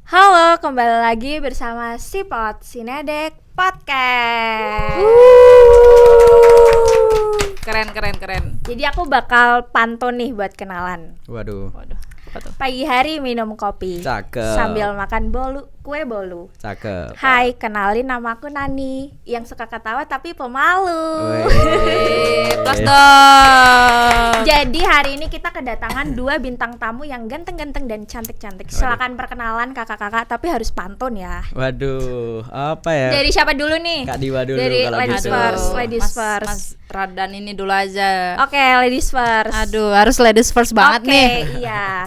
Halo, kembali lagi bersama Sipot Sinedek Podcast. Keren. Jadi aku bakal pantun nih buat kenalan. Waduh, Apa tuh? Pagi hari minum kopi cakep. sambil makan kue bolu. Cakep. Hai, kenalin namaku Nani, yang suka ketawa tapi pemalu. Plus dong. Jadi hari ini kita kedatangan 2 bintang tamu yang ganteng-ganteng dan cantik-cantik. Silakan perkenalan kakak-kakak, tapi harus pantun ya. Waduh, apa ya? Dari siapa dulu nih? Kak Diwa dulu Dari kalau ladies gitu. first, ladies Mas first. Radan ini dulu aja. Oke, ladies first. Aduh, harus ladies first banget Oke, nih. iya.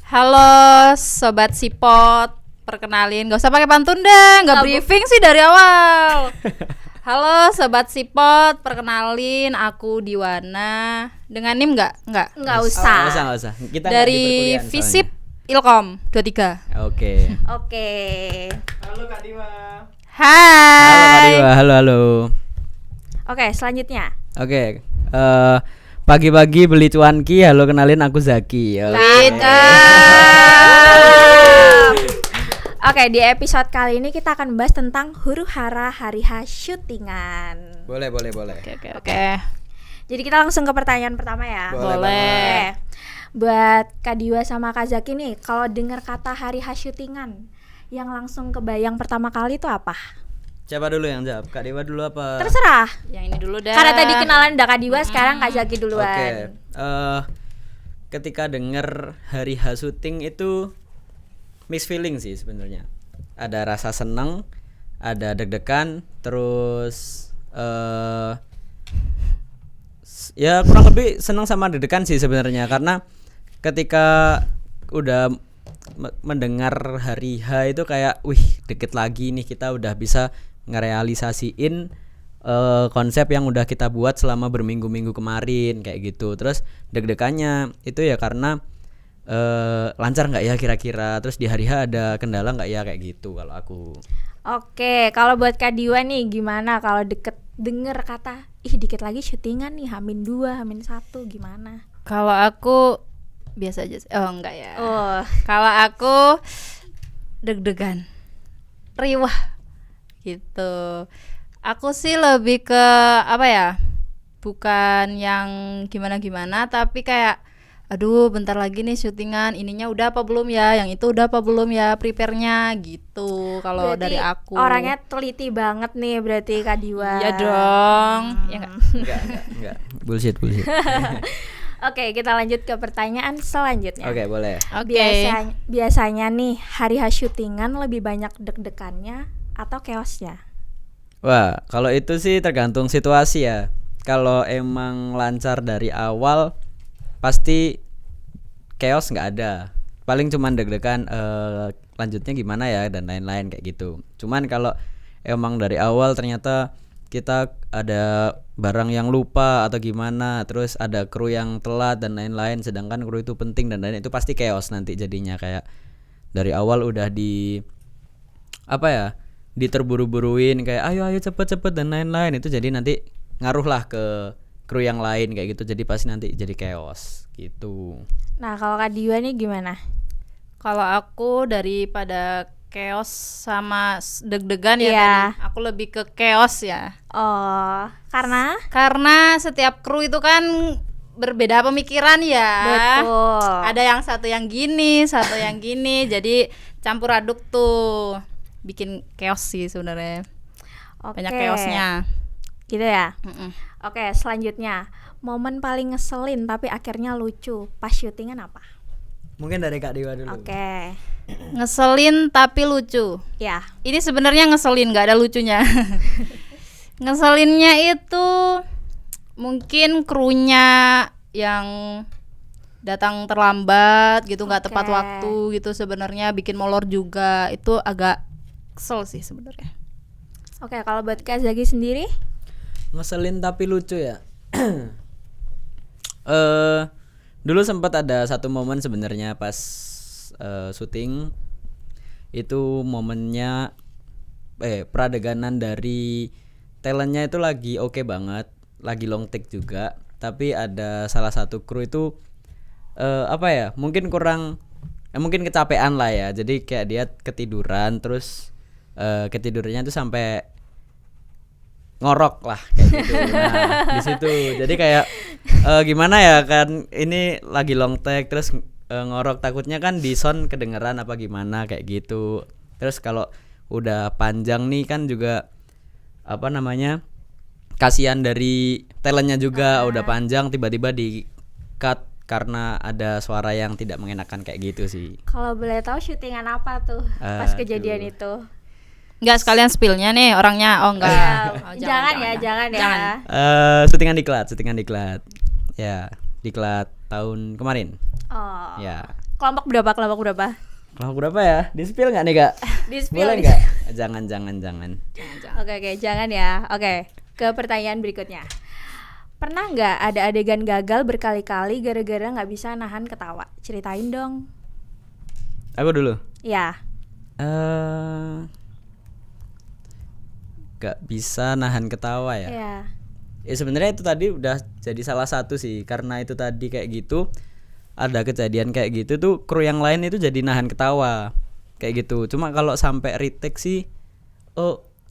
Halo sobat Sipot, perkenalin, gak usah pakai pantun deh, Nggak gak briefing sih dari awal. Halo sobat Sipot, perkenalin aku Diwana. Dengan NIM nggak? Nggak Nggak usah. usah. Kita nggak di Dari perkuliahan Visip soalnya. Ilkom 23. Oke. Oke. Halo Kak Diwa. Hai. Halo. Oke, selanjutnya. Oke. Pagi-pagi beli cuanki. Halo, kenalin aku Zaki. Oke, di episode kali ini kita akan membahas tentang huru hara hari H syutingan. Boleh. Oke. Jadi kita langsung ke pertanyaan pertama ya. Boleh. Oke. Buat Kak Diwa sama Kak Zaki nih, kalau dengar kata hari H syutingan, yang langsung kebayang pertama kali itu apa? Siapa dulu yang jawab? Kak Diwa dulu apa? Terserah. Yang ini dulu dah. Karena tadi kenalan udah Kak Diwa, sekarang Kak Zaki duluan. Oke. Ketika denger hari H syuting itu mixed feeling sih sebenarnya. Ada rasa seneng, ada deg-degan, terus ya kurang lebih seneng sama deg-degan sih sebenarnya, karena ketika udah mendengar hari H itu kayak wih, dikit lagi nih kita udah bisa ngerealisasiin konsep yang udah kita buat selama berminggu-minggu kemarin kayak gitu. Terus deg-degannya itu ya karena lancar nggak ya kira-kira, terus di hari H ada kendala nggak ya kayak gitu kalau aku. Oke, kalau buat Kak Diwa nih gimana kalau denger kata dikit lagi syutingan nih H-2, H-1 gimana? Kalau aku biasa aja. Oh, enggak ya. Oh, Kalau aku deg-degan, riwah gitu. Aku sih lebih ke apa ya? Bukan yang gimana-gimana, tapi kayak aduh bentar lagi nih syutingan, ininya udah apa belum ya, yang itu udah apa belum ya, prepare-nya gitu. Kalau berarti dari aku orangnya teliti banget nih berarti Kak Diwa. ya dong. Ya enggak? Enggak. Bullshit. Oke, kita lanjut ke pertanyaan selanjutnya. Oke, boleh. Oke. Biasanya nih hari H syutingan lebih banyak deg-degannya atau chaosnya? Wah, kalau itu sih tergantung situasi ya. Kalau emang lancar dari awal pasti chaos nggak ada. Paling cuman deg-degan lanjutnya gimana ya dan lain-lain kayak gitu. Cuman kalau emang dari awal ternyata kita ada barang yang lupa atau gimana, terus ada kru yang telat dan lain-lain, sedangkan kru itu penting dan lain, itu pasti chaos nanti jadinya. Kayak dari awal udah diterburu-buruin kayak ayo cepet dan lain-lain, itu jadi nanti ngaruh lah ke kru yang lain kayak gitu, jadi pasti nanti jadi chaos gitu. Nah, kalau Kak Diwa nih gimana? Kalau aku daripada chaos sama deg-degan ya Iya. tadi, aku lebih ke chaos ya. Oh, karena setiap kru itu kan berbeda pemikiran ya. betul. Ada yang satu yang gini, satu yang gini, jadi campur aduk tuh bikin chaos sih sebenarnya. Oke. Banyak chaosnya. Gitu ya. Mm-mm. Oke, selanjutnya momen paling ngeselin tapi akhirnya lucu pas syutingan apa? Mungkin dari Kak Dewa dulu. Oke. Ngeselin tapi lucu. Ya. Ini sebenarnya ngeselin, nggak ada lucunya. Ngeselinnya itu mungkin krunya yang datang terlambat gitu, nggak tepat Oke. waktu gitu, sebenarnya bikin molor juga, itu agak kesel sih sebenarnya. Oke, kalau buat Kak Zaki sendiri? Ngeselin tapi lucu ya. Dulu sempat ada satu momen sebenarnya pas syuting, itu momennya pradeganan dari talentnya itu lagi oke banget, lagi long take juga, tapi ada salah satu kru itu mungkin kurang mungkin kecapean lah ya. Jadi kayak dia ketiduran terus ketidurannya tuh sampai ngorok lah kayak gitu. Nah, di situ. Jadi kayak gimana ya kan ini lagi long take terus ngorok, takutnya kan di sound kedengeran apa gimana kayak gitu. Terus kalau udah panjang nih kan juga apa namanya? Kasihan dari talentnya juga, udah panjang tiba-tiba di cut karena ada suara yang tidak mengenakan kayak gitu sih. Kalau boleh tahu syutingan apa tuh pas kejadian itu? Enggak sekalian spillnya nih orangnya. Oh enggak. Oh, Jangan ya. Syutingan diklat. Ya, diklat tahun kemarin. Oh. Ya. Kelompok berapa? Kelompok berapa ya? Di-spill enggak nih, Kak? Di-spill. Boleh enggak? Jangan. Oke, jangan ya. Oke, ke pertanyaan berikutnya. Pernah nggak ada adegan gagal berkali-kali gara-gara nggak bisa nahan ketawa? Ceritain dong. Aku dulu. Ya. Gak bisa nahan ketawa ya. Iya. Ya sebenarnya itu tadi udah jadi salah satu sih, karena itu tadi kayak gitu ada kejadian kayak gitu tuh kru yang lain itu jadi nahan ketawa kayak gitu. Cuma kalau sampai retake sih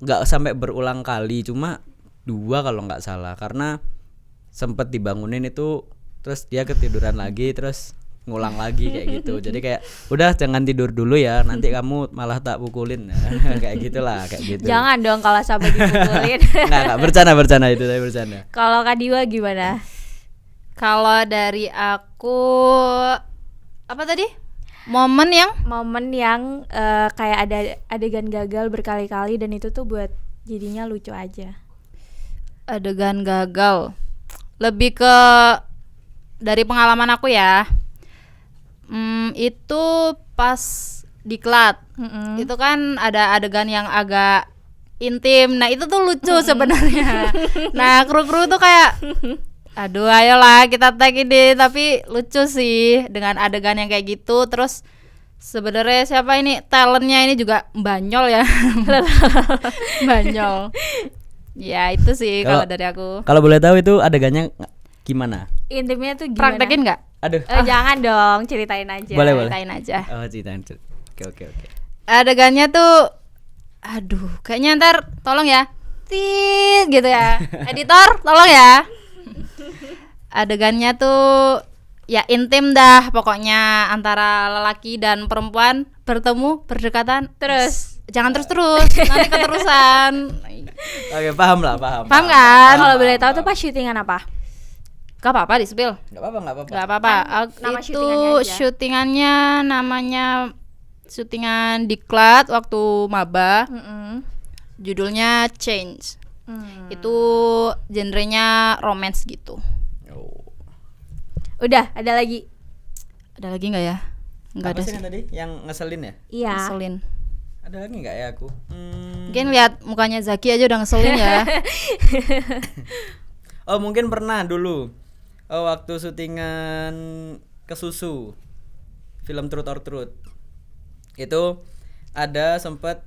nggak sampai berulang kali, cuma 2 kalau nggak salah, karena sempet dibangunin itu terus dia ketiduran lagi terus ngulang lagi kayak gitu. Jadi kayak udah jangan tidur dulu ya, nanti kamu malah tak pukulin. Kayak gitulah, kayak gitu. Jangan dong kalau sampai dipukulin. Nggak bercanda itu saya bercanda. Kalau Kak Diwa gimana? Kalau dari aku apa tadi? Momen yang kayak ada adegan gagal berkali-kali dan itu tuh buat jadinya lucu aja. Adegan gagal lebih ke dari pengalaman aku ya. Itu pas diklat. Itu kan ada adegan yang agak intim. Nah, itu tuh lucu sebenarnya. Nah, kru-kru tuh kayak aduh ayolah kita tag ini, tapi lucu sih dengan adegan yang kayak gitu. Terus sebenarnya siapa ini talentnya ini juga banyol ya. Banyol. Ya itu sih kalau dari aku. Kalau boleh tahu itu adegannya gimana? Intimnya tuh gimana? Praktekin nggak? Aduh. Jangan dong, ceritain aja. Boleh. Ceritain aja. Oh, ceritain. Oke. Adegannya tuh aduh kayaknya ntar tolong ya tit gitu ya. Editor tolong ya. Adegannya tuh ya intim dah pokoknya, antara lelaki dan perempuan bertemu berdekatan terus. Jangan terus nanti keterusan. Oke, paham kan? Kalau boleh tahu tuh pas syutingan apa? Gak apa-apa di spill. Gak apa-apa. Gak apa-apa. Nama Itu syutingannya namanya syutingan diklat waktu maba. Judulnya Change. Itu genrenya romance gitu. Udah, ada lagi? Ada lagi nggak ya? Nggak ada sih. Tadi yang ngeselin ya? Iya. Ngeselin. Ada lagi nggak ya aku? Mungkin lihat mukanya Zaki aja udah ngeselin ya. Oh mungkin pernah dulu. Oh waktu syutingan Kesusu, film Truth or Truth, itu ada sempet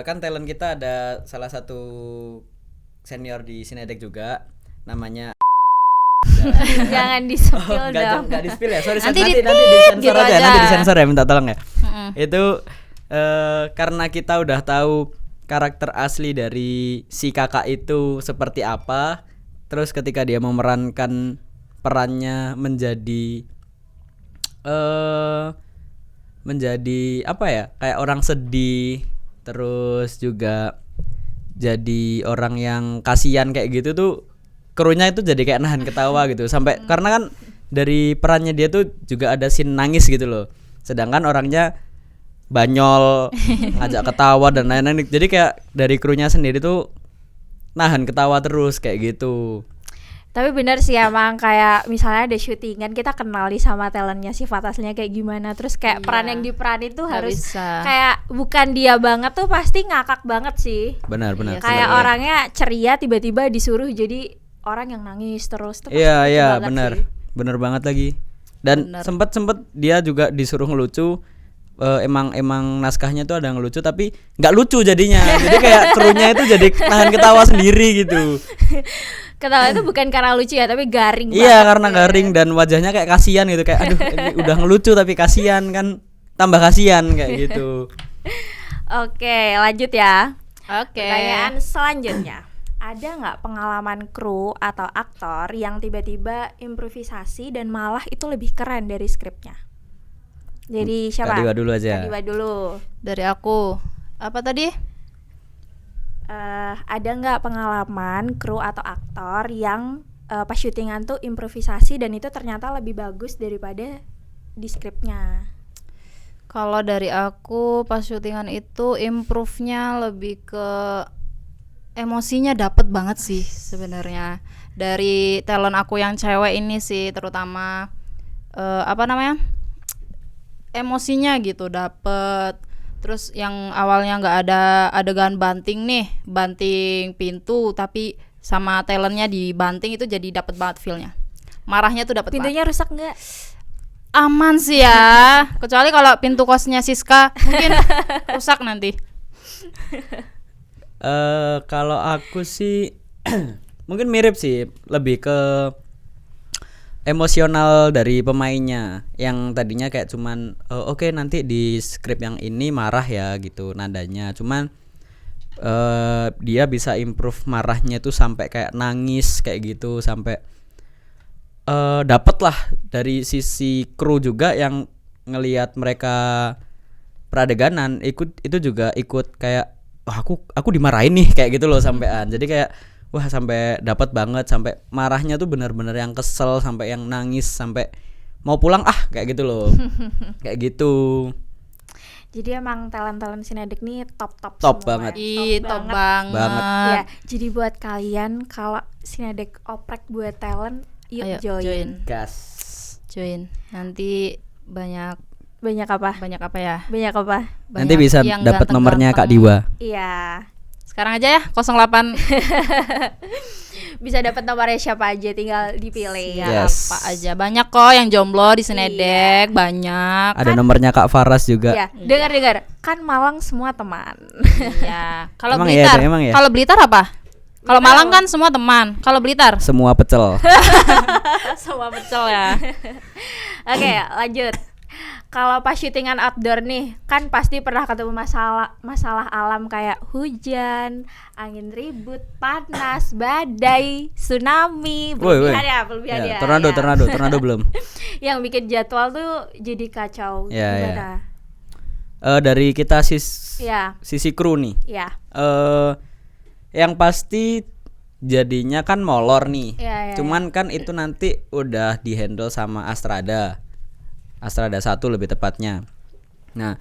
kan talent kita ada salah satu senior di Cinedek juga, namanya Jangan di-spill dong. Enggak di-spill ya. Sorry, Nanti disensor gitu aja. aja. Nanti disensor ya, minta tolong ya. Itu karena kita udah tahu karakter asli dari si kakak itu seperti apa, terus ketika dia memerankan perannya menjadi apa ya, kayak orang sedih, terus juga jadi orang yang kasihan kayak gitu tuh, krunya itu jadi kayak nahan ketawa gitu sampai karena kan dari perannya dia tuh juga ada scene nangis gitu loh, sedangkan orangnya banyol ngajak ketawa dan lain-lain, jadi kayak dari krunya sendiri tuh nahan ketawa terus kayak gitu. Tapi benar sih emang kayak misalnya ada syutingan kita kenali sama talentnya sifat aslinya kayak gimana, terus kayak peran yang diperanin tuh harus kayak bukan dia banget tuh pasti ngakak banget sih. Benar. Kayak orangnya ceria tiba-tiba disuruh jadi orang yang nangis terus tuh. Iya benar. Benar banget lagi. Dan sempet dia juga disuruh ngelucu emang naskahnya tuh ada yang lucu tapi nggak lucu jadinya. Jadi kayak krunya itu jadi nahan ketawa sendiri gitu. Ketawa itu bukan karena lucu ya, tapi garing banget. Iya, karena garing dan wajahnya kayak kasihan gitu, kayak aduh ini udah ngelucu tapi kasihan kan, tambah kasihan kayak gitu. Oke, lanjut ya. Oke. Pertanyaan selanjutnya. Ada nggak pengalaman kru atau aktor yang tiba-tiba improvisasi dan malah itu lebih keren dari skripnya? Jadi siapa? Kak Diwa dulu aja. Kak Diwa dulu. Dari aku. Apa tadi? Ada nggak pengalaman kru atau aktor yang pas syutingan tuh improvisasi dan itu ternyata lebih bagus daripada di skripnya? Kalau dari aku pas syutingan itu improve-nya lebih ke emosinya dapet banget sih sebenarnya. Dari talent aku yang cewek ini sih terutama emosinya gitu dapet. Terus yang awalnya nggak ada adegan banting nih, banting pintu, tapi sama talentnya dibanting itu jadi dapet banget feelnya. Marahnya tuh dapet Pintunya banget. rusak nggak? Aman sih ya, kecuali kalau pintu kosnya Siska mungkin rusak nanti. Kalau aku sih mungkin mirip sih, lebih ke emosional dari pemainnya yang tadinya kayak cuman oke, nanti di skrip yang ini marah ya gitu nadanya, cuman dia bisa improve marahnya tuh sampai kayak nangis kayak gitu, sampai dapet lah dari sisi kru juga yang ngelihat mereka peradeganan itu juga ikut kayak wah aku dimarahin nih kayak gitu loh sampean. Jadi kayak wah sampai dapat banget, sampai marahnya tuh benar-benar yang kesel, sampai yang nangis, sampai mau pulang kayak gitu loh. Kayak gitu. Jadi emang talent-talent Sinedek nih top Top semua. banget. Top banget. Ya, jadi buat kalian kalau Sinedek oprek buat talent, yuk Ayo, join. Gas. Join. Nanti banyak Apa? banyak apa ya? Banyak apa? Nanti Banyak bisa yang dapat nomornya Kak ganteng-ganteng. Diwa. Iya. Sekarang aja ya 08. Bisa dapat nomornya siapa aja, tinggal dipilih. Ya, Yes. apa aja. Banyak kok yang jomblo di Sinedek, banyak. Ada nomornya Kak Faras juga. Ya, dengar. Kan Malang semua teman. Iya. Kalau Emang Blitar, iya, emang iya? kalau Blitar apa? Kalau Malang kan semua teman. Kalau Blitar Semua pecel. semua pecel ya. Oke, lanjut. Kalau pas syutingan outdoor nih, kan pasti pernah ketemu masalah alam kayak hujan, angin ribut, panas, badai, tsunami, berlebihan ya. Tornado belum. Yang bikin jadwal tuh jadi kacau. Ya, Gimana? Dari kita Ya, sisi kru nih. ya. Yang pasti jadinya kan molor nih. Ya. Cuman kan itu nanti udah dihandle sama Astrada 1 lebih tepatnya. Nah,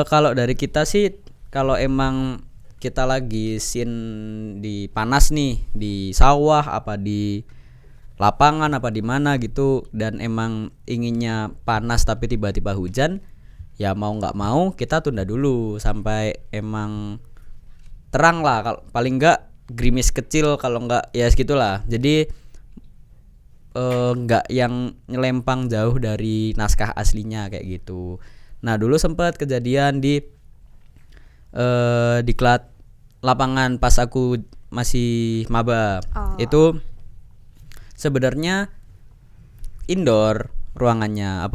kalau dari kita sih, kalau emang kita lagi scene di panas nih, di sawah apa di lapangan apa di mana gitu, dan emang inginnya panas tapi tiba-tiba hujan, ya mau nggak mau kita tunda dulu sampai emang terang lah, kalau paling nggak gerimis kecil, kalau nggak ya segitulah. Jadi nggak yang nyelempang jauh dari naskah aslinya kayak gitu. Nah dulu sempat kejadian di diklat lapangan pas aku masih maba. Itu sebenarnya indoor ruangannya,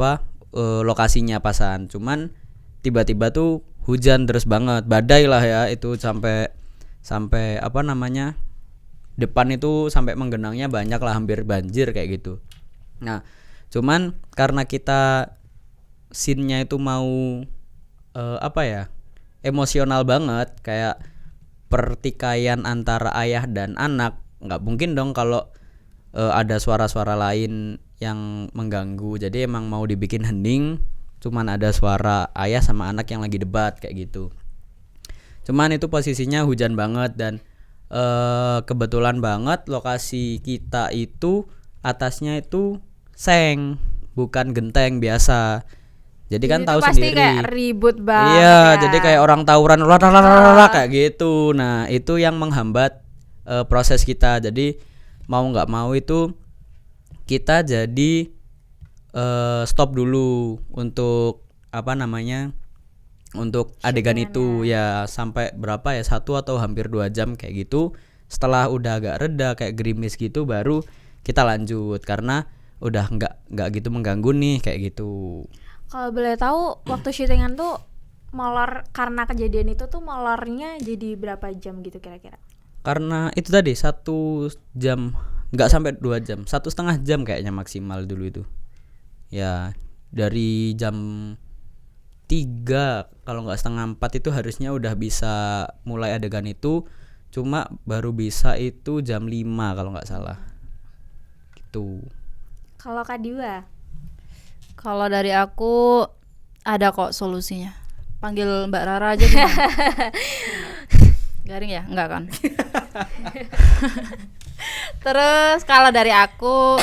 lokasinya pasan, cuman tiba-tiba tuh hujan deras banget, badai lah ya, itu sampai depan itu sampai menggenangnya banyak lah, hampir banjir kayak gitu. Nah, cuman karena kita scene-nya itu mau emosional banget, kayak pertikaian antara ayah dan anak, nggak mungkin dong kalau ada suara-suara lain yang mengganggu. Jadi emang mau dibikin hening, cuman ada suara ayah sama anak yang lagi debat kayak gitu. Cuman itu posisinya hujan banget, dan kebetulan banget lokasi kita itu atasnya itu seng, bukan genteng biasa. Jadi kan tahu pasti sendiri. Kayak ribut banget. Iya, ya. jadi kayak orang tawuran kayak gitu. Nah, itu yang menghambat proses kita. Jadi mau nggak mau itu kita jadi stop dulu untuk apa namanya untuk adegan itu ya sampai berapa ya 1 atau hampir 2 jam kayak gitu. Setelah udah agak reda kayak gerimis gitu baru kita lanjut karena udah nggak gitu mengganggu nih kayak gitu. Kalau boleh tahu waktu syutingan tuh molor karena kejadian itu tuh molornya jadi berapa jam gitu kira-kira? Karena itu tadi 1 jam, nggak sampai 2 jam, 1,5 jam kayaknya maksimal dulu itu. Ya dari jam 3 kalau nggak setengah 4 itu harusnya udah bisa mulai adegan itu, cuma baru bisa itu jam 5 kalau nggak salah gitu. Kalau Kak Diwa? Kalau dari aku ada kok solusinya. Panggil Mbak Rara aja gimana? Garing ya? Enggak kan? Terus kalau dari aku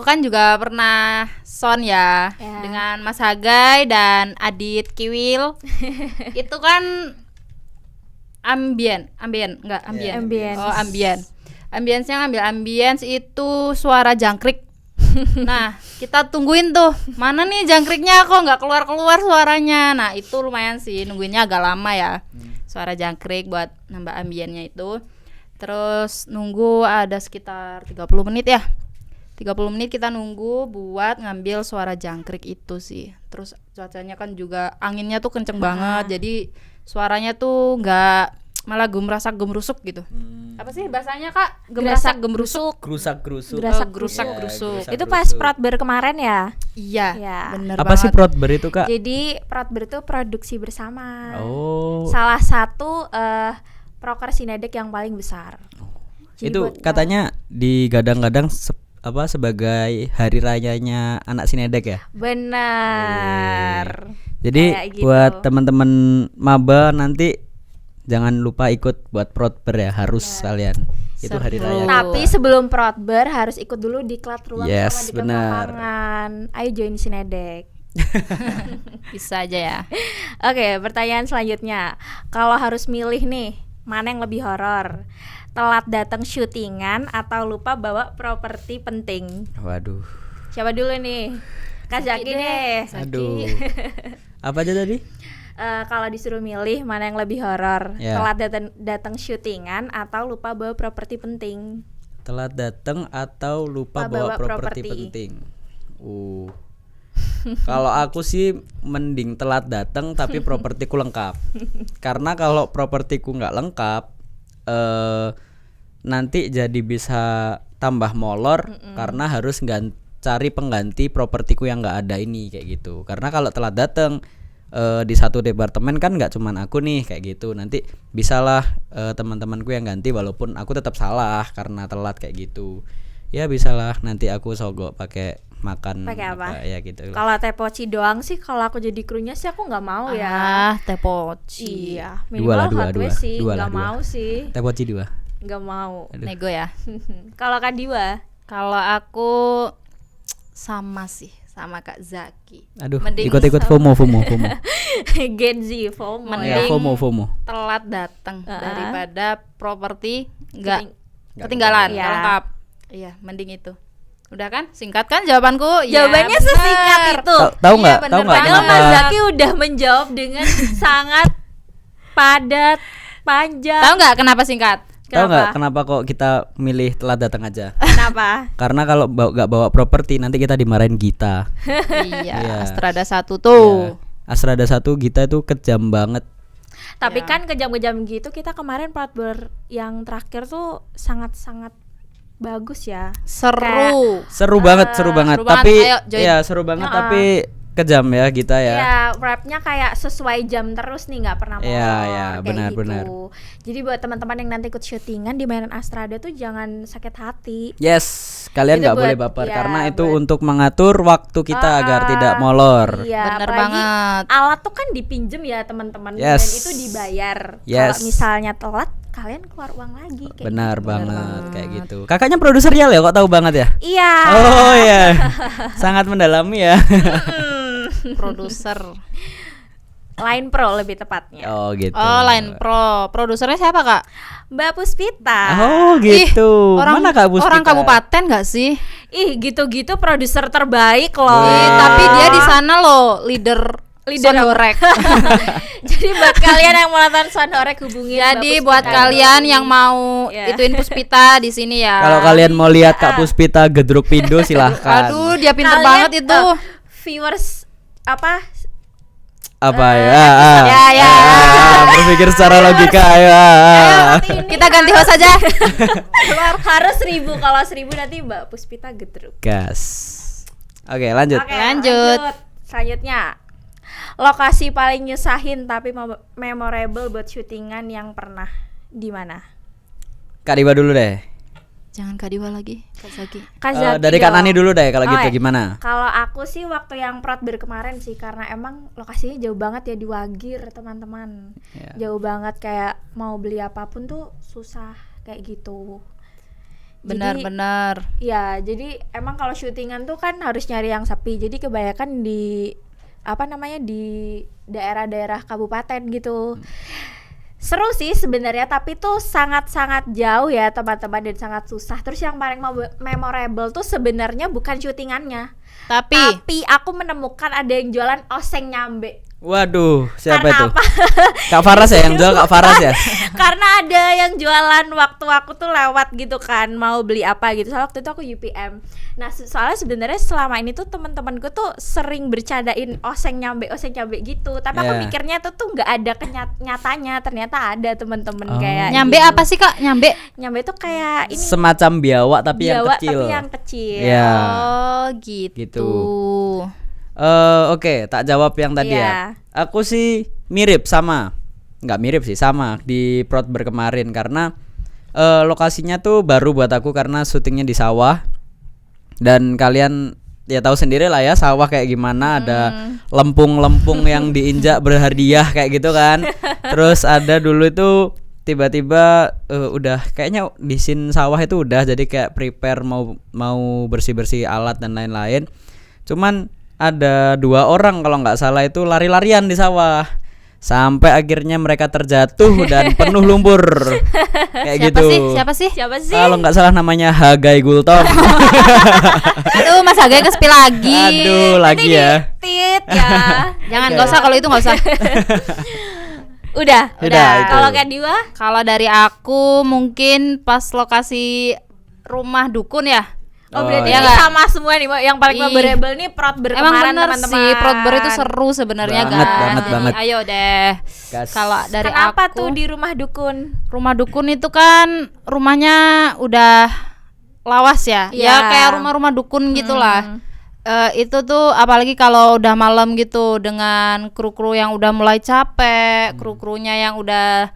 kan juga pernah son ya dengan Mas Hagai dan Adit Kiwil. Itu kan ambien. Oh, ambien. Ambience-nya ngambil ambience itu suara jangkrik. Nah, kita tungguin tuh. Mana nih jangkriknya kok nggak keluar-keluar suaranya. Nah, itu lumayan sih nungguinnya agak lama ya. Suara jangkrik buat nambah ambiennya itu. Terus nunggu ada sekitar 30 menit ya. 30 menit kita nunggu buat ngambil suara jangkrik itu sih. Terus cuacanya kan juga anginnya tuh kenceng banget. Jadi suaranya tuh nggak malah gemerasak gemerusuk gitu. Apa sih bahasanya Kak? Gemerasak gemerusuk. Gerusak-gerusuk. Gerusuk. Itu pas Protber kemarin ya? Iya, ya. Bener Apa banget. sih Protber itu Kak? Jadi Protber itu produksi bersama. Oh. Salah satu proker Sinedek yang paling besar. Jadi Itu katanya digadang-gadang sebagai hari rayanya anak Sinedek ya? Benar. Jadi Kayak gitu. buat teman-teman maba nanti jangan lupa ikut buat Protber ya, harus kalian. Itu hari raya. Tapi sebelum Protber harus ikut dulu di Klat Ruang Yes, sama di benar. lapangan. Ayo join Sinedek. Bisa aja ya. Oke, pertanyaan selanjutnya. Kalau harus milih nih, mana yang lebih horor? Telat datang syutingan atau lupa bawa properti penting? Waduh. Siapa dulu nih? Kak Zaki deh. Aduh. Apa aja tadi? Kalau disuruh milih mana yang lebih horor, Ya. telat datang syutingan atau lupa bawa properti penting? Telat datang atau lupa bawa properti penting. Kalau aku sih mending telat datang tapi propertiku lengkap. Karena kalau propertiku nggak lengkap, nanti jadi bisa tambah molor karena harus cari pengganti propertiku yang nggak ada ini kayak gitu. Karena kalau telat datang di satu departemen kan nggak cuman aku nih kayak gitu, nanti bisalah teman-temanku yang ganti walaupun aku tetap salah karena telat kayak gitu. Ya bisalah nanti aku sogok pakai makan apa? Ya gitu. Kalau teh poci doang sih, kalau aku jadi krunya sih aku nggak mau ya. Teh poci. Iya, Dua lah, minimal hot waste sih, dua lah, nggak dua. mau sih, Teh poci 2. nggak mau. Aduh. Nego ya. Kalau Kak Diwa? Kalau aku sama sih, sama Kak Zaki. Aduh, Mending ikut-ikut FOMO. Gen Z FOMO Mending ya. FOMO. telat datang Uh-uh. daripada properti nggak Nggak ketinggalan, ketinggalan. nggak Iya. lengkap. Iya, mending itu. Udah kan? Singkat kan jawabanku? Jawabannya Ya, bener. sesingkat itu. Tahu nggak? Iya, Tahu bener nggak banget. Padahal kenapa? Mas Zaki udah menjawab dengan sangat padat, panjang. Tahu nggak kenapa singkat? Tahu nggak kenapa kok kita milih telat datang aja? Kenapa? Karena kalau nggak bawa properti nanti kita dimarahin Gita. Iya, Iya. Astrada 1 tuh. Ya. Asrada 1 Gita itu kejam banget. Tapi Ya. kan kejam-kejam gitu, kita kemarin Protber yang terakhir tuh sangat-sangat bagus ya. Seru. Seru banget. seru banget. Tapi Ayo, join. ya seru banget tapi kejam ya Gita ya. Ya, rapnya kayak sesuai jam terus nih, nggak pernah molor. Iya, iya, kayak benar. gitu. Jadi buat teman-teman yang nanti ikut syutingan di mainan Astrada tuh jangan sakit hati. Yes, kalian Itu nggak boleh buat- baper ya, karena itu buat- untuk mengatur waktu kita agar tidak molor. Iya, Bener apalagi banget. alat tuh kan dipinjem ya teman-teman, Yes. dan itu dibayar. Yes. Kalau misalnya telat, kalian keluar uang lagi. Kayak Benar gitu. banget kayak gitu. Kakaknya produser Yal ya, kok tahu banget ya? Iya. Oh ya, sangat mendalami ya. Produser. Line Pro lebih tepatnya. Oh gitu. Oh, Line Pro. Produsernya siapa, Kak? Mbak Puspita. Oh gitu. Orang, Mana Kak Puspita? orang kabupaten gak sih? Ih, gitu-gitu produser terbaik loh. Tapi dia di sana loh, leader Sonhorek. Jadi buat kalian yang mau nonton Sonhorek hubungi Jadi buat kalian yang mau ituin Puspita di sini ya. Kalau kalian mau lihat Kak Puspita gedruk pindo silahkan. Aduh, dia pinter Kalian, banget itu. Viewers apa? Ya. Berpikir secara logika ya. Kita ganti host aja. Harus 1.000, kalau 1.000 nanti Mbak Puspita gedruk. Gas. Oke, lanjut. Oke, Lanjut. Selanjutnya, lokasi paling nyusahin tapi memorable buat syutingan yang pernah di mana? Kak Diva dulu deh. Jangan Kak Diva lagi, Kak Zaki. Dari Kak Nani dulu deh kalau gitu ya. gimana? Kalau aku sih waktu yang Protber kemarin sih, karena emang lokasinya jauh banget ya di Wagir, teman-teman. Ya. Jauh banget, kayak mau beli apapun tuh susah kayak gitu. Benar-benar. Ya, jadi emang kalau syutingan tuh kan harus nyari yang sepi. Jadi kebanyakan di di daerah-daerah kabupaten gitu. Seru sih sebenarnya, tapi tuh sangat-sangat jauh ya teman-teman, dan sangat susah. Terus yang paling memorable tuh sebenarnya bukan syutingannya, tapi aku menemukan ada yang jualan oseng nyambe. Waduh, siapa Karena itu? apa? Kak Faras ya yang jual, Kak Faras ya? Karena ada yang jualan waktu aku tuh lewat gitu kan, mau beli apa gitu. Soalnya waktu itu aku UPM. Nah, soalnya sebenarnya selama ini tuh teman-temanku tuh sering bercandain oseng nyambe gitu. Tapi aku mikirnya tuh nggak ada nyatanya. Ternyata ada teman-teman kayak Nyambe gitu. apa sih, Kak? Nyambe? Nyambe tuh kayak ini, Semacam biawak tapi yang biawak kecil. tapi yang kecil. Ya. Oh, gitu. Oke, tak jawab yang tadi ya. Aku sih mirip sama. Nggak mirip sih, sama di Protber kemarin karena lokasinya tuh baru buat aku karena syutingnya di sawah. Dan kalian ya tahu sendiri lah ya sawah kayak gimana, ada lempung-lempung yang diinjak berhadiah kayak gitu kan. Terus ada dulu itu tiba-tiba udah kayaknya di scene sawah itu udah jadi kayak prepare mau bersih-bersih alat dan lain-lain. Cuman ada 2 orang kalau nggak salah itu lari-larian di sawah sampai akhirnya mereka terjatuh dan penuh lumpur kayak Siapa sih? Kalau nggak salah namanya Hagai Gultom. Aduh, Mas Hagai kesepi lagi. Aduh, lagi ya. Tit ya. Jangan, nggak usah, kalau itu nggak usah. Udah. itu. Kalau Kak Diva? Kalau dari aku mungkin pas lokasi rumah dukun ya. Oh, berarti iya. ini sama semua nih, yang paling memorable nih Protber Emang kemarin, bener teman-teman. sih, Protber itu seru sebenarnya, guys. banget. Ayo deh. Kalau dari Kenapa aku, tuh di rumah dukun? rumah dukun itu kan rumahnya udah lawas ya. Iya. Ya kayak rumah-rumah dukun gitulah. Itu tuh apalagi kalau udah malam gitu dengan kru-kru yang udah mulai capek, kru-krunya yang udah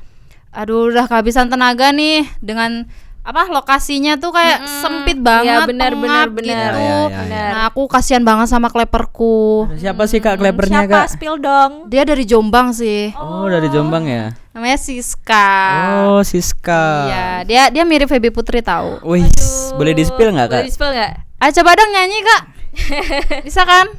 udah kehabisan tenaga nih, dengan lokasinya tuh kayak sempit banget, bener gitu. Ya. Nah, aku kasihan banget sama kleperku. Siapa sih Kak klepernya, Siapa? Kak? Spill dong. Dia dari Jombang sih. Oh, dari Jombang ya. Namanya Siska. Oh, Siska. Iya, dia mirip Feby Putri tahu. Wih, boleh di-spill nggak, Kak? Boleh di-spill nggak? Ayo coba dong nyanyi, Kak. Bisa kan?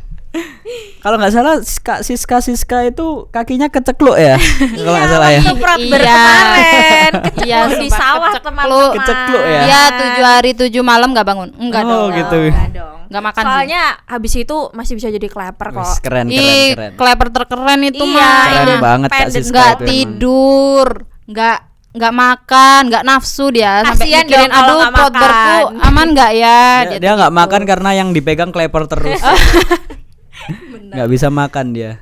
Kalau nggak salah Kak Siska itu kakinya kecekluk ya. Kalau nggak salah ya. Itu Protber Iya. kemarin. Iya, di sumpah sawah kecekluk. teman-teman. Kecekluk ya? Dia 7 hari 7 malam nggak bangun. Enggak Oh, dong. gitu. Enggak dong. Nggak makan sih. Soalnya habis itu masih bisa jadi kleper kok. Wih, keren. Kleper terkeren itu Iya, mah. Keren banget Kak independen. Siska Nggak itu emang. tidur, nggak makan, nggak nafsu dia. Sampai Kasian mikirin, dong kalau aduh nggak Protberku makan." aman nggak ya? Dia nggak makan karena yang dipegang kleper terus. Nggak bisa makan dia.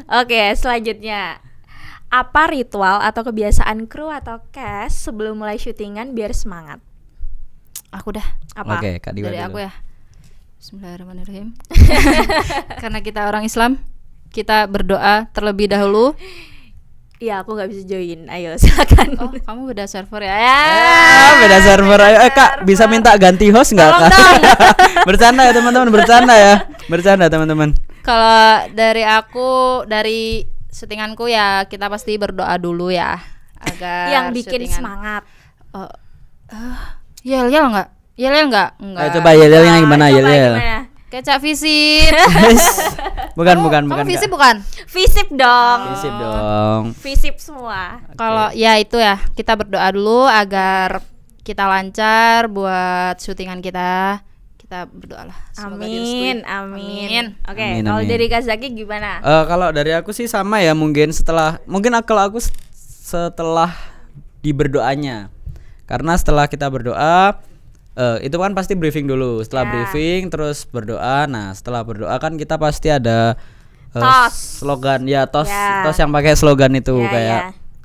Oke, selanjutnya. Apa ritual atau kebiasaan kru atau cast sebelum mulai syutingan biar semangat? Aku dah. Apa? Oke, Kak Diva Dari dulu. aku ya. Bismillahirrahmanirrahim. Karena kita orang Islam, kita berdoa terlebih dahulu. Iya, aku nggak bisa join. Ayo, silakan. Oh, kamu beda server ya? Beda server ayo. Kak, bisa minta ganti host nggak, Kak? Bercanda ya teman-teman, bercanda ya. Bercanda teman-teman. Kalau dari aku, dari settinganku ya, kita pasti berdoa dulu ya, agar Yang bikin syutingan- semangat. Yel-yel enggak? Yel-yel enggak? Ayo coba yel-yelnya gimana Coba yel-yel. gimana? Kecap visit. Kamu visip bukan? Visip dong. Visip dong. Visip semua. Kalau ya itu ya, kita berdoa dulu agar kita lancar buat syutingan kita. Kita berdoa lah. Amin. Oke, Amin, kalau amin. dari Kak Zaki gimana? Kalau dari aku sih sama ya, mungkin kalau aku setelah diberdoanya. Karena setelah kita berdoa itu kan pasti briefing dulu. Setelah briefing terus berdoa. Nah, setelah berdoa kan kita pasti ada slogan ya, tos yang pakai slogan itu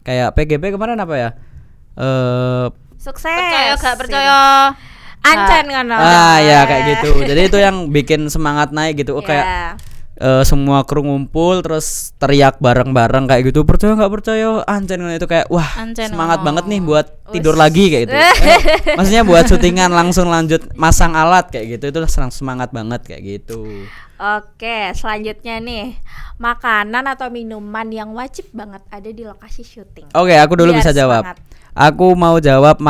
kayak PGP kemarin apa ya? Sukses. Percaya gak percaya? Ancen kan. Ya kayak gitu. Jadi itu yang bikin semangat naik gitu. Kayak semua kru ngumpul terus teriak bareng-bareng kayak gitu. Percaya nggak percaya? Ancen itu kayak wah semangat banget nih buat tidur lagi kayak gitu. Maksudnya buat syutingan langsung lanjut masang alat kayak gitu. Itu semangat banget kayak gitu. Oke, selanjutnya nih, makanan atau minuman yang wajib banget ada di lokasi syuting. Oke, aku dulu Biar bisa jawab. semangat. Aku mau jawab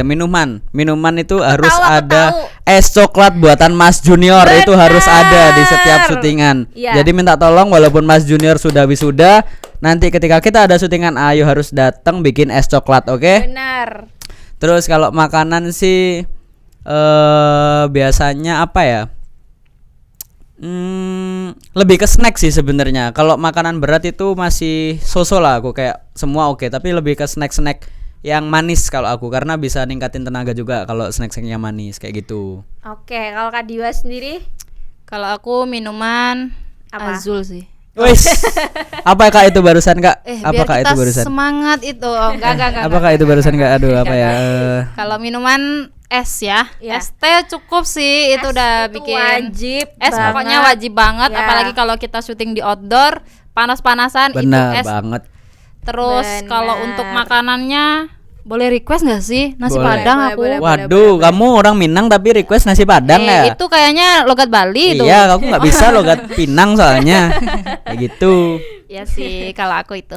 minuman. Minuman itu harus Aku ada tahu. es coklat buatan Mas Junior. Itu harus ada di setiap syutingan. Iya. Jadi minta tolong walaupun Mas Junior sudah wisuda, nanti ketika kita ada syutingan Ayu harus datang bikin es coklat, oke? Benar. Terus kalau makanan sih biasanya apa ya? Lebih ke snack sih sebenarnya. Kalau makanan berat itu masih so-so lah aku, kayak semua oke, tapi lebih ke snack-snack yang manis kalau aku, karena bisa ningkatin tenaga juga kalau snack-snacknya manis kayak gitu. Oke, kalau Kak Diwa sendiri Kalau aku minuman Apa? Azul sih. Wis. Apa Kak itu barusan Kak? Biar Apakah kita itu barusan? semangat itu. Enggak. Apakah itu barusan Kak? Aduh, apa ya? Kalau minuman es ya. Ya. Es teh cukup sih, itu Es udah itu bikin wajib es banget. pokoknya wajib banget, Ya. apalagi kalau kita syuting di outdoor, panas-panasan itu Benar es. banget. Terus Benar. kalau untuk makanannya boleh request nggak sih nasi Boleh. padang Boleh, aku? boleh. Waduh, kamu orang Minang tapi request nasi Padang ya? Itu kayaknya logat Bali itu. Iya, aku nggak bisa logat Pinang soalnya. Kayak gitu. Ya sih, kalau aku itu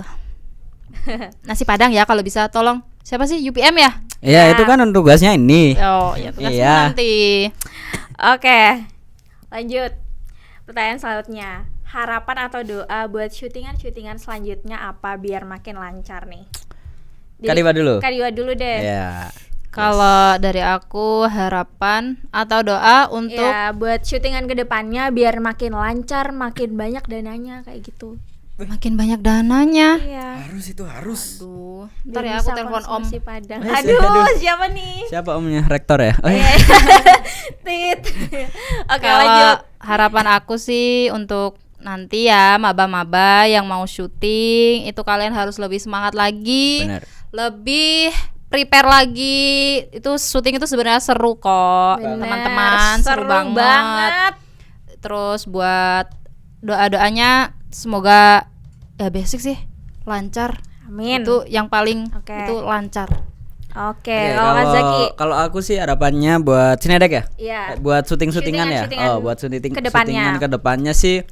nasi padang ya kalau bisa, tolong. Siapa sih, UPM ya? Iya, itu kan tugasnya ini. Oh ya, tugasnya Iya. nanti. Oke, lanjut. Pertanyaan selanjutnya, harapan atau doa buat syutingan selanjutnya apa biar makin lancar nih? Kak Diwa dulu. Kak Diwa dulu deh. Iya. Kalau dari aku harapan atau doa untuk Ya, buat syutingan kedepannya biar makin lancar, makin banyak dananya kayak gitu. makin banyak dananya. Iya. Harus itu harus. Aduh, Biar ntar ya bisa aku telepon Om. konsumsi Padang. Aduh. Aduh, siapa nih? Siapa omnya? Rektor ya? Oh, iya. Tit. Oke, Kalau lanjut. harapan aku sih untuk nanti ya maba-maba yang mau syuting itu kalian harus lebih semangat lagi, Benar. lebih prepare lagi. Itu syuting itu sebenarnya seru kok, Bener, teman-teman, seru banget. Terus buat doa-doanya semoga ya basic sih lancar. Amin. Itu yang paling Oke. itu lancar. Oke, Oke, kalau Mas Zaki. kalau aku sih harapannya buat Cinedek ya? Iya. Buat syuting-syutingan ya? Syutingan Oh, buat syutingan kedepannya. kedepannya sih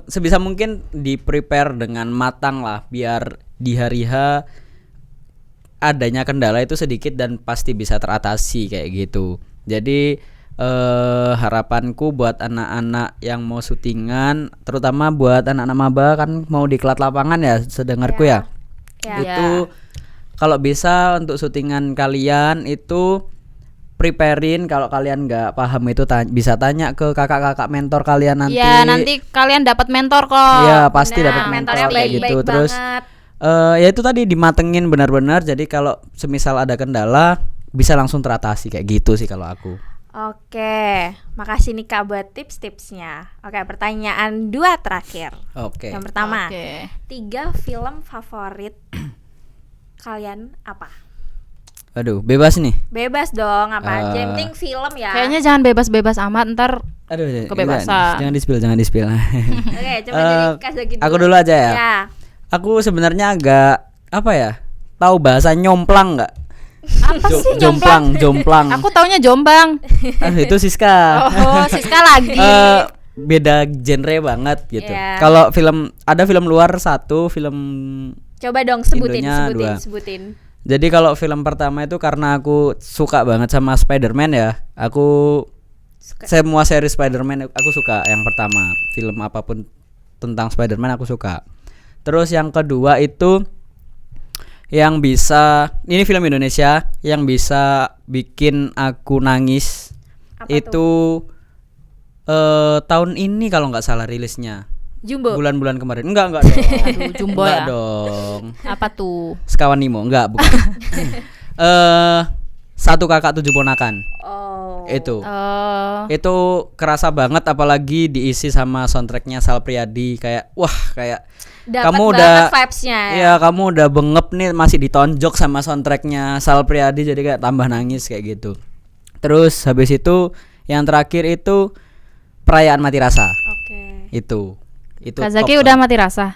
sebisa mungkin di prepare dengan matang lah, biar di hari H adanya kendala itu sedikit dan pasti bisa teratasi kayak gitu. Jadi harapanku buat anak-anak yang mau syutingan, terutama buat anak-anak maba kan mau diklat lapangan ya, sedengarku ya. Ya. Itu kalau bisa untuk syutingan kalian itu preparein, kalau kalian nggak paham itu bisa tanya ke kakak-kakak mentor kalian nanti. Ya nanti kalian dapat mentor kok. Iya pasti Nah, dapat mentor mentornya kayak baik-baik gitu. Terus banget. ya itu tadi dimatengin benar-benar. Jadi kalau semisal ada kendala bisa langsung teratasi kayak gitu sih kalau aku. Oke, makasih nih Kak buat tips-tipsnya. Oke, pertanyaan 2 terakhir. Oke. Yang pertama, Oke. 3 film favorit kalian apa? Aduh, bebas nih. Bebas dong, apa aja. Yang Eh. penting film ya. Kayaknya jangan bebas-bebas amat, ntar Aduh, Kebebasan. Jangan di-spill. Oke, coba jadi Kak Zaki dulu. Aku dulu aja ya. Ya. Aku sebenarnya agak apa ya? Tahu bahasa nyomplang nggak? apa sih jomplang? Jomplang. Aku taunya Jombang. Itu Siska. Oh, Siska lagi. Beda genre banget gitu. Iya. Kalau ada film luar satu, film. Coba dong sebutin, Indonya dua. sebutin. Jadi kalau film pertama itu karena aku suka banget sama Spider-Man ya. Aku semua seri Spider-Man aku suka. Yang pertama, film apapun tentang Spider-Man aku suka. Terus yang kedua itu yang bisa, ini film Indonesia yang bisa bikin aku nangis. Apa itu tahun ini kalau nggak salah rilisnya. Jumbo. Bulan-bulan kemarin. Enggak dong. Aduh, Jumbo Enggak ya. dong. Apa tuh? Sekawan Nemo, enggak, bukan. Satu kakak 7 ponakan. Oh. Itu kerasa banget, apalagi diisi sama soundtracknya Sal Priadi. Kayak wah, kayak Dapet kamu banget udah vibes-nya ya. ya kamu udah bengep nih, masih ditonjok sama soundtracknya Sal Priadi, jadi kayak tambah nangis kayak gitu. Terus habis itu yang terakhir itu Perayaan Mati Rasa. Oke. Itu Kazaki top udah banget. mati rasa.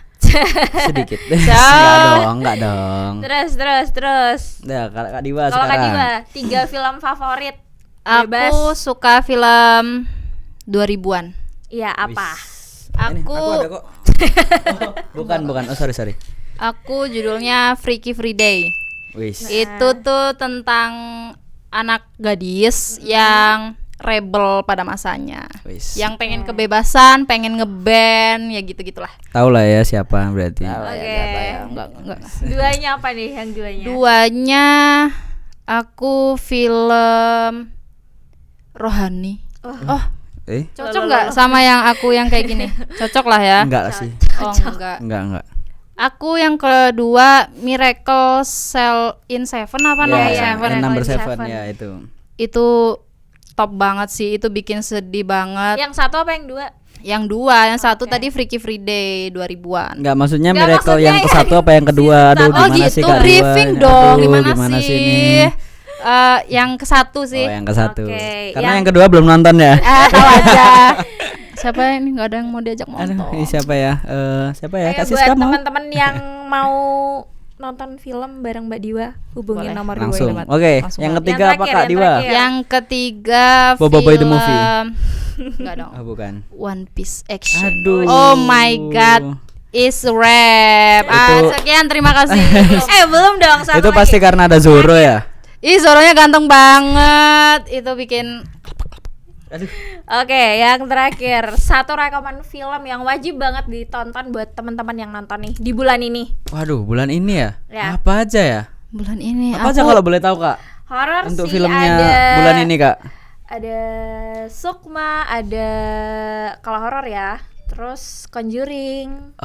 Sedikit. Enggak dong. Terus. Nah, Kak Diva Kalau Kak sekarang. Diva, 3 film favorit. Aku Bebas. suka film 2000-an. Iya, apa? Aku ada kok. Bukan. Oh, sorry. Aku judulnya Freaky Friday. Wis. Itu tuh tentang anak gadis yang rebel pada masanya. Wis. Yang pengen kebebasan, pengen ngeband, ya gitu-gitulah. Tahu lah ya siapa berarti. Enggak. Duanya apa nih yang duanya? Duanya aku film rohani. Oh, cocok nggak sama yang aku yang kayak gini? Cocok lah ya. Enggak sih. Oh, enggak. Enggak. Aku yang kedua Miracle Cell in Seven apa namanya? Iya, Yang number Seven. 7 ya itu. Itu top banget sih, itu bikin sedih banget. Yang satu apa yang dua? Yang dua, yang satu tadi Freaky Friday 2000-an. Enggak, maksudnya Nggak, Miracle maksudnya yang ke satu apa yang kedua? Aduh, Oh gimana sih gitu, Kak Diva? briefing Aduh, dong. Gimana sih sih? ini? Yang ke satu sih. Oh, yang ke satu. Oke, Karena yang- yang kedua belum nonton ya. Tahu aja. Siapa ini? Nggak ada yang mau diajak nonton. Aduh, ini siapa ya? Siapa ya? Kayak Kak buat Siska mau? teman-teman yang mau nonton film bareng Mbak Diva, hubungin Boleh. nomor Langsung. Diva. Oke, Langsung yang banget. ketiga Yang apa terakhir, Kak yang Diva? terakhir. Yang ketiga Boba Boy the Movie. Enggak dong. Oh, bukan. One Piece Action. Aduh. Oh my god. Is rap. Itu- Sekian, terima kasih. Belum dong, satu Itu lagi. pasti karena ada Zoro ya. Ih, Zoronya ganteng banget. Itu bikin Aduh. Oke, yang terakhir, satu rekomen film yang wajib banget ditonton buat teman-teman yang nonton nih di bulan ini. Waduh, bulan ini ya? Ya. Apa aja ya? bulan ini. Apa aja kalau boleh tahu Kak? Horor Untuk sih filmnya ada bulan ini Kak. ada Sukma, ada kalau horor ya. Terus Conjuring.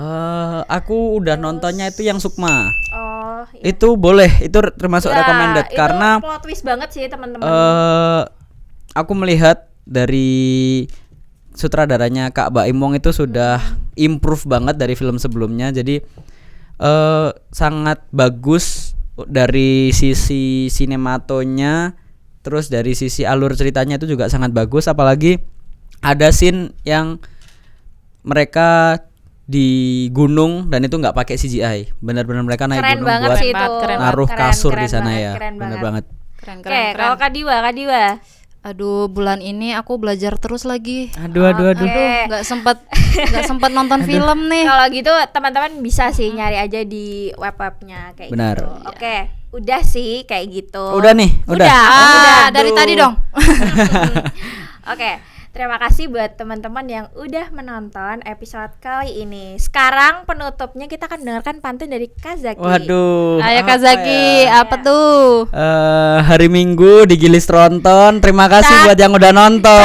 Aku udah nontonnya itu yang Sukma. Oh, iya. Itu boleh, itu termasuk Ya, recommended itu karena plot twist banget sih teman-teman. aku melihat dari sutradaranya Kak Baim Wong itu sudah improve banget dari film sebelumnya. Jadi sangat bagus dari sisi sinematonya, terus dari sisi alur ceritanya itu juga sangat bagus. Apalagi ada scene yang mereka di gunung dan itu nggak pakai CGI, benar-benar mereka naik Keren gunung banget buat sih itu. naruh Keren, kasur keren di sana banget, ya, keren benar banget. banget. keren. Oke, kalau Kak Diva. Aduh, bulan ini aku belajar terus lagi. Aduh. Nggak sempet nonton film nih. Kalau gitu teman-teman bisa sih nyari aja di web-webnya kayak Benar. gitu. Oke, udah sih kayak gitu. Udah nih, udah. Udah. Dari tadi dong. Oke, terima kasih buat teman-teman yang udah menonton episode kali ini. Sekarang penutupnya kita akan dengarkan pantun dari Kazaki. Waduh. Ayo apa Kazaki, ya? apa tuh? Hari Minggu di Gilis Tronton. Terima kasih buat yang udah nonton.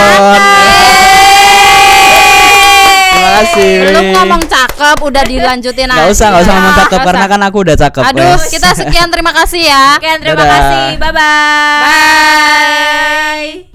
Terima kasih. Belum ngomong cakep, udah dilanjutin aja. Nggak usah ngomong cakep Nggak karena usah. kan aku udah cakep. Aduh, wes. kita sekian, terima kasih ya. Oke, terima Dadah. kasih. Bye-bye. Bye.